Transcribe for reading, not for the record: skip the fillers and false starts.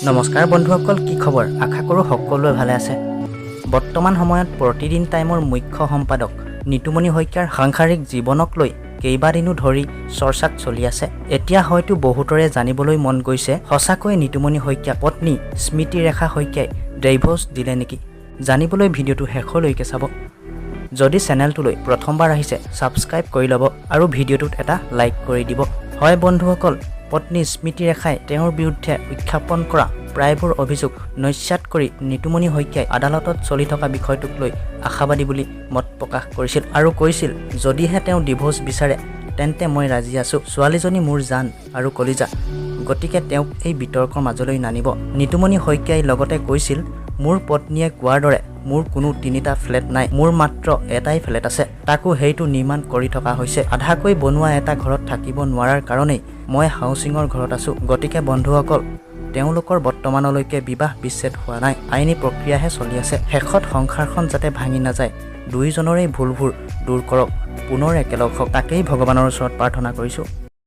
নমস্কাৰ বন্ধুসকল, কি খবৰ? আশা কৰোঁ সকলোৱে ভালে আছে। বৰ্তমান সময়ত প্ৰতিদিন টাইমৰ মুখ্য সম্পাদক নিতুমনি শইকীয়াৰ সাংসাৰিক জীৱনক লৈ কেইবাদিনো ধৰি চৰ্চাত চলি আছে। এতিয়া হয়তো বহুতৰে জানিবলৈ মন গৈছে, সঁচাকৈ নিতুমনি শইকীয়া পত্নী স্মৃতিৰেখা শইকীয়াই ডাইভোৰ্চ দিলে নেকি? জানিবলৈ ভিডিঅ'টো শেষলৈকে চাব। যদি চেনেলটোলৈ প্ৰথমবাৰ আহিছে ছাবস্ক্ৰাইব কৰি ল'ব আৰু ভিডিঅ'টোত এটা লাইক কৰি দিব। হয় বন্ধুসকল, পত্নী স্মৃতিৰেখাই তেওঁৰ বিৰুদ্ধে উত্থাপন কৰা প্ৰায়বোৰ অভিযোগ নস্যাৎ কৰি নিতুমনি শইকীয়াই আদালতত চলি থকা বিষয়টোক লৈ আশাবাদী বুলি মত প্ৰকাশ কৰিছিল আৰু কৈছিল, যদিহে তেওঁ ডিভোৰ্চ বিচাৰে তেন্তে মই ৰাজি আছোঁ। ছোৱালীজনী মোৰ জান আৰু কলিজা, গতিকে তেওঁক এই বিতৰ্কৰ মাজলৈ নানিব। নিতুমনি শইকীয়াই লগতে কৈছিল, মোৰ পত্নীয়ে কোৱাৰ দৰে মোৰ কোনো 3টা ফ্লেট নাই, মোৰ মাত্ৰ এটাই ফ্লেট আছে, তাকো সেইটো নিৰ্মাণ কৰি থকা হৈছে। আধাকৈ বনোৱা এটা ঘৰত থাকিব নোৱাৰাৰ কাৰণেই মই হাউচিঙৰ ঘৰত আছোঁ। গতিকে বন্ধুসকল, তেওঁলোকৰ বৰ্তমানলৈকে বিবাহ বিচ্ছেদ হোৱা নাই, আইনী প্ৰক্ৰিয়াহে চলি আছে। শেষত সংসাৰখন যাতে ভাঙি নাযায়, দুয়োজনৰেই ভুলবোৰ দূৰ কৰক, পুনৰ একেলগ হওক, তাকেই ভগৱানৰ ওচৰত প্ৰাৰ্থনা কৰিছোঁ।